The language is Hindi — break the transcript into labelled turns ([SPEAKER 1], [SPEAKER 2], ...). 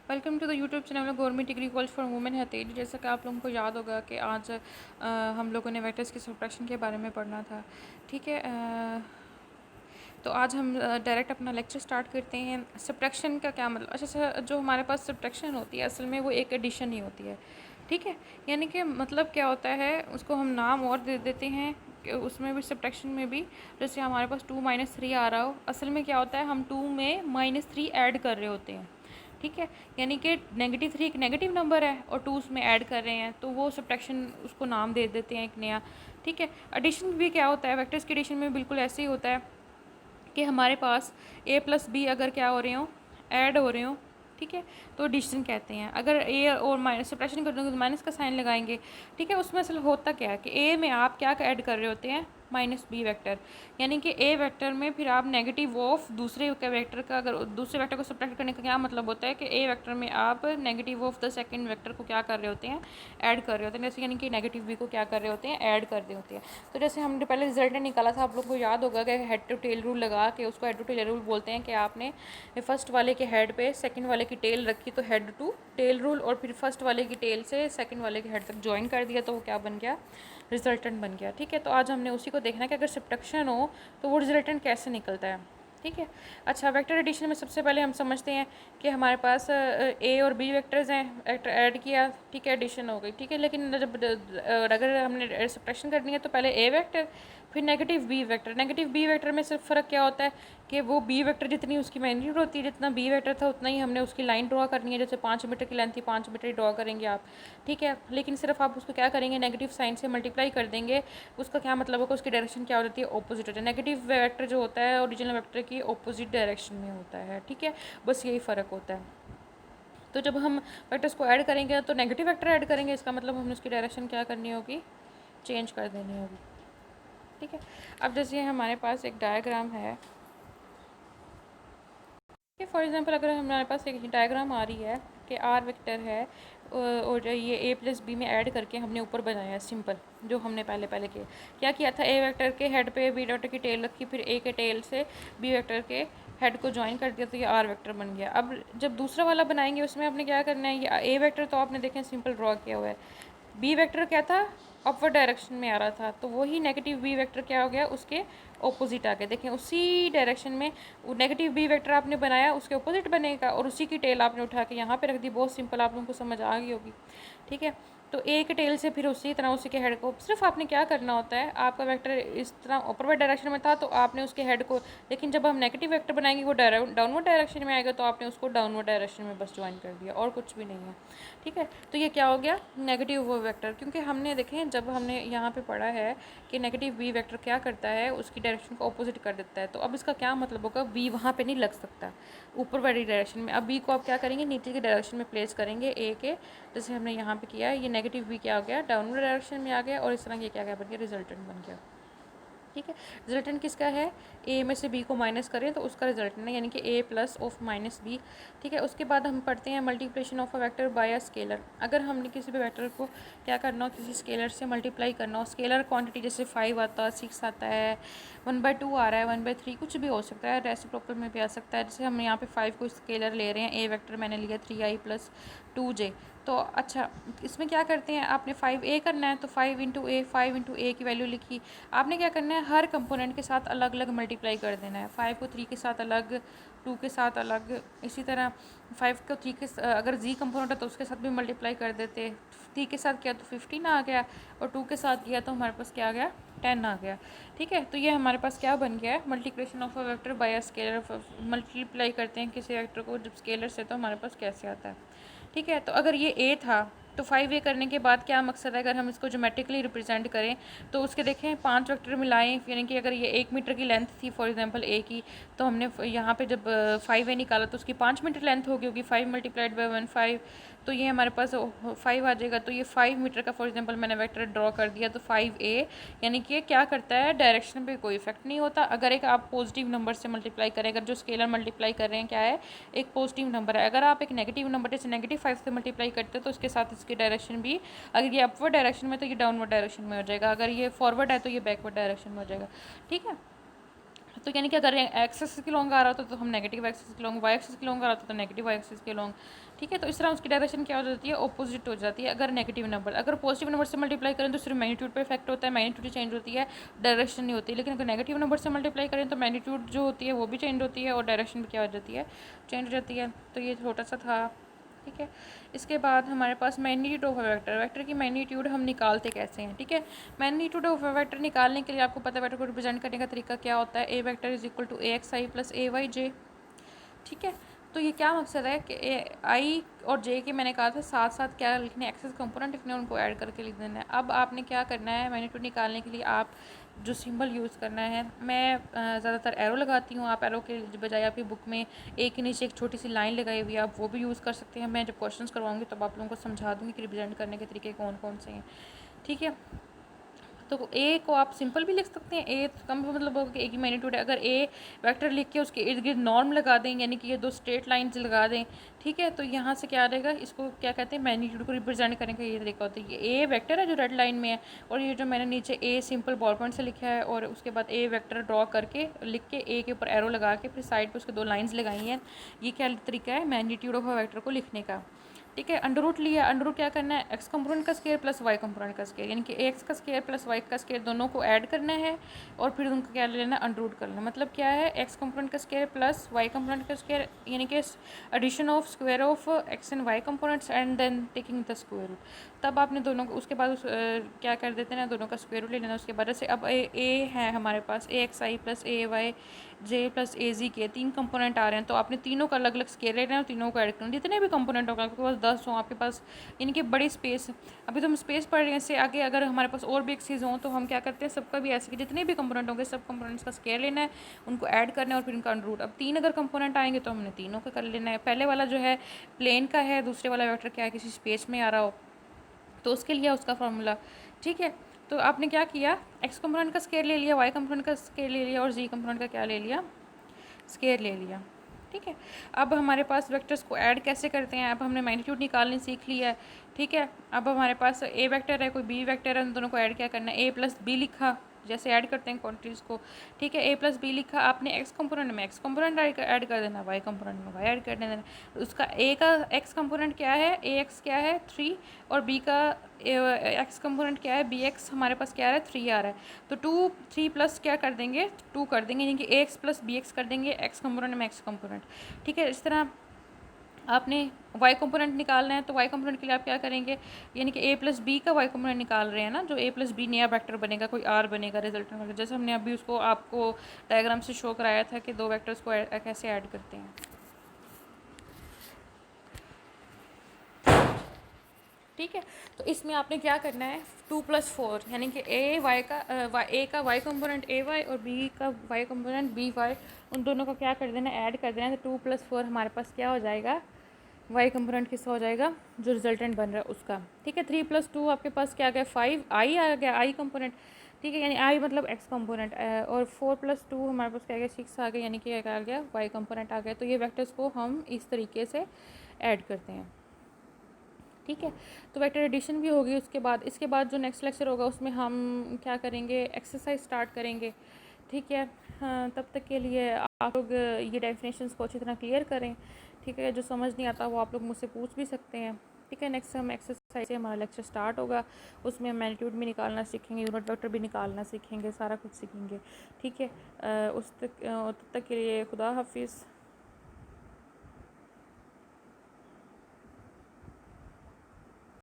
[SPEAKER 1] Welcome to the YouTube channel government degree college for women Hatheli. जैसा कि आप लोगों को याद होगा कि आज हम लोगों ने वेक्टर्स की सब्ट्रैक्शन के बारे में पढ़ना था। ठीक है, तो आज हम डायरेक्ट अपना लेक्चर स्टार्ट करते हैं। सब्ट्रैक्शन का क्या मतलब? अच्छा, जो हमारे पास सब्ट्रैक्शन होती है असल में वो एक एडिशन ही होती है। ठीक है, यानी कि मतलब क्या होता है, उसको हम नाम और दे देते हैं कि उसमें भी सब्ट्रैक्शन में भी, जैसे हमारे पास 2 - 3 आ रहा हो, असल में क्या होता है, हम 2 में -3 ऐड कर रहे होते हैं। ठीक है, यानी कि -3 एक नेगेटिव नंबर है और 2 उसमें ऐड कर रहे हैं, तो वो सब्ट्रैक्शन उसको नाम दे देते हैं एक नया। ठीक है, एडिशन भी क्या होता है, वेक्टर्स के एडिशन में बिल्कुल ऐसे ही होता है कि हमारे पास a+b अगर क्या हो रहे हो, ऐड हो रहे हो। ठीक है, तो एडिशन कहते हैं। अगर ए और माइनस सब्ट्रैक्शन कर दोगे तो माइनस का साइन लगाएंगे। ठीक है, उसमें असल होता क्या है कि ए में आप क्या ऐड कर रहे होते हैं, -b वेक्टर, यानी कि ए वेक्टर में फिर आप नेगेटिव ऑफ दूसरे का वेक्टर का, अगर दूसरे वेक्टर को सब्ट्रैक्ट करने का क्या मतलब होता है कि ए वेक्टर में आप negative of the second vector को क्या कर रहे होते हैं, ऐड कर रहे होते हैं। जैसे यानी कि नेगेटिव बी को क्या कर रहे होते हैं, ऐड कर रहे होते हैं। तो जैसे हमने पहले रिजल्ट निकाला था, आप लोग को याद होगा कि हेड टू टेल रूल लगा के, उसको हेड टू टेल रूल बोलते हैं कि आपने फर्स्ट वाले के हेड पे सेकंड वाले की टेल रखी तो हेड टू टेल रूल, और फिर फर्स्ट वाले की टेल से सेकंड वाले के हेड तक ज्वाइन कर दिया तो वो क्या बन गया, रिजल्टेंट बन गया। ठीक है, तो आज हमने उसी को देखना है कि अगर सब्ट्रैक्शन हो तो वो रिजल्टेंट कैसे निकलता है। ठीक है, अच्छा, वेक्टर एडिशन में सबसे पहले हम समझते हैं कि हमारे पास ए और बी वेक्टर्स हैं, वेक्टर ऐड किया, ठीक है, एडिशन हो गई। ठीक है, लेकिन जब अगर हमने सब्ट्रैक्शन करनी है तो पहले ए वेक्टर फिर negative B vector. Negative B vector में सिर्फ फ़र्क क्या होता है कि वो बी वेक्टर जितनी उसकी मैग्नीट्यूड होती है, जितना बी वेक्टर था उतना ही हमने उसकी लाइन ड्रॉ करनी है। जैसे 5 मीटर की लेंथ थी, 5 मीटर ही ड्रॉ करेंगे आप। ठीक है, लेकिन सिर्फ आप उसको क्या करेंगे, नेगेटिव साइन से मल्टीप्लाई कर देंगे। उसका क्या मतलब होगा, उसकी डायरेक्शन क्या हो जाती है, ऑपोजिट होता है। नेगेटिव वेक्टर जो होता है ओरिजिनल वेक्टर की ऑपोजिट डायरेक्शन में होता है। ठीक है, बस यही फ़र्क होता है। तो जब हम वेक्टर्स को ऐड करेंगे तो नेगेटिव वेक्टर ऐड करेंगे, इसका मतलब हमें उसकी डायरेक्शन क्या करनी होगी, चेंज कर देनी होगी। ठीक है, अब जैसे हमारे पास एक डायग्राम है, फॉर एग्जांपल अगर हमारे पास एक डायग्राम आ रही है कि आर वेक्टर है और ये a+b में ऐड करके हमने ऊपर बनाया है सिंपल, जो हमने पहले पहले क्या किया था, ए वेक्टर के हेड पे बी वेक्टर की टेल रखी, फिर ए के टेल से बी वेक्टर के हेड को ज्वाइन कर दिया तो ये आर वेक्टर बन गया। अब जब दूसरा वाला बनाएंगे उसमें आपने क्या करना है, ये ए वेक्टर तो आपने देखें सिंपल ड्रॉ किया हुआ है, बी वेक्टर क्या था, अपवर्ड डायरेक्शन में आ रहा था, तो वही नेगेटिव बी वेक्टर क्या हो गया, उसके ऑपोजिट आ गया। देखें उसी डायरेक्शन में नेगेटिव बी वेक्टर आपने बनाया, उसके ऑपोजिट बनेगा, और उसी की टेल आपने उठा के यहाँ पे रख दी। बहुत सिंपल, आप लोगों को समझ आ गई होगी। ठीक है, तो ए के टेल से फिर उसी तरह उसी के हेड को, सिर्फ आपने क्या करना होता है, आपका वेक्टर इस तरह अपवर्ड डायरेक्शन में था तो आपने उसके हेड को, लेकिन जब हम नेगेटिव वेक्टर बनाएंगे वो डाउनवर्ड डायरेक्शन में आएगा तो आपने उसको डाउनवर्ड डायरेक्शन में बस ज्वाइन कर दिया, और कुछ भी नहीं है। ठीक है, तो ये क्या हो गया, नेगेटिव वो वेक्टर, क्योंकि हमने देखें जब हमने यहाँ पे पढ़ा है कि नेगेटिव बी वेक्टर क्या करता है, उसकी डायरेक्शन को ऑपोजिट कर देता है। तो अब इसका क्या मतलब होगा, बी वहाँ पे नहीं लग सकता ऊपर वाली डायरेक्शन में। अब बी को आप क्या करेंगे, नीचे की डायरेक्शन में प्लेस करेंगे ए के, जैसे हमने यहाँ पे किया है। ये नेगेटिव बी क्या हो गया, डाउनवर्ड डायरेक्शन में आ गया, और इस तरह ये क्या क्या बन गया, रिजल्टेंट बन गया। ठीक है, रिजल्टेंट किसका है, ए में से बी को माइनस करें तो उसका रिजल्टेंट है, यानी कि ए प्लस ऑफ -b। ठीक है, उसके बाद हम पढ़ते हैं multiplication of a vector by a scalar. अगर हमने किसी भी वेक्टर को क्या करना हो, किसी स्केलर से मल्टीप्लाई करना हो, स्केलर क्वांटिटी जैसे 5 आता है, 6 आता है, 1/2 आ रहा है, 1/3 कुछ भी हो सकता है, रेसिप्रोकल में भी आ सकता है। जैसे हम यहाँ पे 5 को स्केलर ले रहे हैं, ए वेक्टर मैंने लिया 3i + 2j। तो अच्छा, इसमें क्या करते हैं, आपने 5a करना है तो 5 × a, 5 × a की वैल्यू लिखी। आपने क्या करना है, हर कंपोनेंट के साथ अलग अलग मल्टीप्लाई कर देना है। 5 को 3 के साथ अलग, 2 के साथ अलग, इसी तरह 5 को 3 के अगर जी कंपोनेंट है तो उसके साथ भी मल्टीप्लाई कर देते। 3 के साथ किया तो 15 आ गया, और 2 के साथ किया तो हमारे पास क्या आ गया, 10 आ गया। ठीक है, तो ये हमारे पास क्या बन गया है, multiplication of a vector by a scalar. Multiply करते हैं किसी वेक्टर को जब स्केलर से तो हमारे पास कैसे आता है। ठीक है, तो अगर ये ए था तो 5a करने के बाद क्या मकसद है, अगर हम इसको ज्योमेट्रिकली रिप्रेजेंट करें तो उसके देखें 5 वेक्टर मिलाएं, यानी कि अगर ये 1 मीटर की लेंथ थी फॉर एग्जांपल ए की, तो हमने यहाँ पे जब 5a निकाला तो उसकी 5 मीटर लेंथ होगी, होगी 5 × 1 5, तो ये हमारे पास 5 आ जाएगा। तो ये 5 मीटर का फॉर एग्जांपल मैंने वेक्टर ड्रॉ कर दिया, तो 5a, यानी कि क्या करता है, डायरेक्शन पे कोई इफेक्ट नहीं होता। अगर एक आप पॉजिटिव नंबर से मल्टीप्लाई करें, अगर जो स्केलर मल्टीप्लाई कर रहे हैं क्या है, एक पॉजिटिव नंबर है, अगर आप एक नेगेटिव नंबर जैसे -5 से मल्टीप्लाई करते हो तो उसके साथ इसकी डायरेक्शन भी, अगर ये अपवर्ड डायरेक्शन में तो ये डाउनवर्ड डायरेक्शन में हो जाएगा, अगर ये फॉरवर्ड है तो ये बैकवर्ड डायरेक्शन में हो जाएगा। ठीक है, तो यानी कि अगर एक्सेस के लॉन्ग आ रहा होता तो हम नेगेटिव एक्सेस के लॉन्ग, वाई एक्सेस के लॉन्ग आ रहा होता तो नेगेटिव वाई एक्सेस के लॉन्ग। ठीक है, तो इस तरह उसकी डायरेक्शन क्या हो जाती है, ऑपोजिट हो जाती है अगर नेगेटिव नंबर। अगर पॉजिटिव नंबर से मल्टीप्लाई करें तो सिर्फ मैग्नीट्यूड पे इफेक्ट होता है, मैग्नीट्यूड चेंज होती है, डायरेक्शन नहीं होती। लेकिन अगर नेगेटिव नंबर से मल्टीप्लाई करें तो मैग्नीट्यूड जो होती है वो भी चेंज होती है और डायरेक्शन भी क्या हो जाती है, चेंज हो जाती है। तो ये छोटा सा था। ठीक है, इसके बाद हमारे पास magnitude of a vector, vector की मैग्नीट्यूड हम निकालते कैसे हैं। ठीक है, मैग्नीट्यूड ऑफ अ वेक्टर निकालने के लिए आपको पता है वेक्टर को रिप्रेजेंट करने का तरीका क्या होता है, A vector is equal to A X I plus A Y J. ठीक है, तो ये क्या मकसद है कि आई और जे के मैंने कहा था साथ साथ क्या लिखने, एक्सेस कंपोनेंट लिखने, उनको ऐड करके लिख देना है। अब आपने क्या करना है, मैग्नीट्यूड निकालने के लिए आप जो सिंबल यूज़ करना है, मैं ज़्यादातर एरो लगाती हूँ, आप एरो के बजाय आपकी बुक में एक के नीचे एक छोटी सी लाइन लगाई हुई है, आप वो भी यूज़ कर सकते हैं। मैं जब क्वेश्चंस करवाऊँगी तब आप लोगों को समझा दूँगी कि रिप्रेजेंट करने के तरीके कौन कौन से हैं। ठीक है, तो ए को आप सिंपल भी लिख सकते हैं, ए कम मतलब होगा कि ए की मैग्नीट्यूड है। अगर ए वेक्टर लिख के उसके इर्द गिर्द नॉर्म लगा दें, यानी कि ये दो स्ट्रेट लाइन्स लगा दें, ठीक है, तो यहाँ से क्या आ जाएगा, इसको क्या कहते हैं, मैग्नीट्यूड को रिप्रेजेंट करने का ये तरीका होता है। ये ए वेक्टर है जो रेड लाइन में है, और ये जो मैंने नीचे ए सिंपल बॉल पॉइंट से लिखा है और उसके बाद ए वेक्टर ड्रॉ करके लिख के ए के ऊपर एरो लगा के फिर साइड पर उसके दो लाइन्स लगाई हैं, ये क्या तरीका है मैग्नीट्यूड ऑफ अ वेक्टर को लिखने का। ठीक है, अंडर रूट लिया, अंडर रूट क्या करना है, एक्स कंपोनेंट का स्केयर प्लस वाई कंपोनेंट का स्केयर, यानी कि एक्स का स्केयर प्लस वाई का स्केयर दोनों को ऐड करना है और फिर उनको क्या लेना है, अंडर रूट करना। मतलब क्या है, एक्स कंपोनेंट का स्केयर प्लस वाई कंपोनेंट का स्केयर, यानी कि addition of square of X and Y components and then taking the square root. तब आपने दोनों को उसके बाद क्या कर देते हैं ना, दोनों का स्क्वायर रूट ले लेना। उसके बाद से अब ए है हमारे पास, ए X I plus A Y J plus ए जी के तीन कंपोनेंट आ रहे हैं, तो आपने तीनों का अलग अलग स्केयर ले रहे हैं और तीनों को ऐड करना। जितने भी कंपोनेंट होगा आपके पास 10 हों आपके पास, इनकी बड़ी स्पेस, अभी तो हम स्पेस पढ़ रहे हैं, इससे आगे अगर हमारे पास और भी एक चीज़ हो तो हम क्या करते हैं, सबका भी ऐसे कि जितने भी कंपोनेंट होंगे सब कंपोनेंट्स का स्केयर लेना है, उनको ऐड करना है और फिर उनका अंडर रूट। अब तीन अगर कंपोनेंट आएंगे तो हमने तीनों का कर लेना है। पहले वाला जो है प्लेन का है, दूसरे वाला वेक्टर क्या है किसी स्पेस में आ रहा हो, तो उसके लिए उसका फार्मूला। ठीक है, तो आपने क्या किया, एक्स कंपोनेंट का स्केयर ले लिया, वाई कंपोनेंट का स्केयर ले लिया और जी कंपोनेंट का क्या ले लिया, स्केयर ले लिया। ठीक है, अब हमारे पास वेक्टर्स को ऐड कैसे करते हैं, अब हमने मैग्नीट्यूड निकालनी सीख लिया है। ठीक है, अब हमारे पास ए वेक्टर है, कोई बी वेक्टर है, उन दोनों को ऐड क्या करना है, ए प्लस बी लिखा, जैसे ऐड करते हैं क्वांटिटीज़ को। ठीक है, ए प्लस बी लिखा, आपने एक्स कंपोनेंट में एक्स कंपोनेंट ऐड कर देना, वाई कंपोनेंट में वाई ऐड कर देना। उसका ए का एक्स कंपोनेंट क्या है, ए एक्स क्या है 3, और बी का एक्स कंपोनेंट क्या है, बी एक्स हमारे पास क्या है 3 आ रहा है। तो 2 3 प्लस क्या कर देंगे, 2 कर देंगे, यानी कि ए एक्स प्लस बी एक्स कर देंगे एक्स कंपोनेंट में एक्स कंपोनेंट। ठीक है, इस तरह आपने वाई कंपोनेंट निकालना है, तो वाई कंपोनेंट के लिए आप क्या करेंगे, यानी कि ए प्लस बी का वाई कंपोनेंट निकाल रहे हैं ना, जो ए प्लस बी नया वेक्टर बनेगा, कोई आर बनेगा रिजल्टेंट वेक्टर, जैसे हमने अभी उसको आपको डायग्राम से शो कराया था कि दो वेक्टर्स को कैसे ऐड करते हैं। ठीक है, तो इसमें आपने क्या करना है, 2+4, यानी कि ए का वाई कंपोनेंट ए वाई और बी का वाई कंपोनेंट बी वाई, उन दोनों को क्या कर देना, ऐड कर देना। तो 2+4 हमारे पास क्या हो जाएगा, वाई कंपोनेंट किसका हो जाएगा, जो रिजल्टेंट बन रहा है उसका। ठीक है, 3+2 आपके पास क्या आ गया, 5 आई आ गया, आई कंपोनेंट। ठीक है, यानी आई मतलब एक्स कंपोनेंट, और 4+2 हमारे पास क्या आ गया, 6 आ गया, यानी कि क्या आ गया, वाई कंपोनेंट आ गया। तो ये वेक्टर्स को हम इस तरीके से ऐड करते हैं। ठीक है, तो वेक्टर एडिशन भी होगी उसके बाद। इसके बाद जो नेक्स्ट लेक्चर होगा उसमें हम क्या करेंगे, एक्सरसाइज स्टार्ट करेंगे। ठीक है, हाँ, तब तक के लिए आप लोग ये डेफिनेशंस को अच्छी तरह क्लियर करें। ठीक है, जो समझ नहीं आता वो आप लोग मुझसे पूछ भी सकते हैं। ठीक है, नेक्स्ट हम एक्सरसाइज से हमारा लेक्चर स्टार्ट होगा, उसमें हम मैग्नीट्यूड भी निकालना सीखेंगे, यूनिट वेक्टर भी निकालना सीखेंगे, सारा कुछ सीखेंगे। ठीक है, तब तक के लिए खुदा हाफिज़।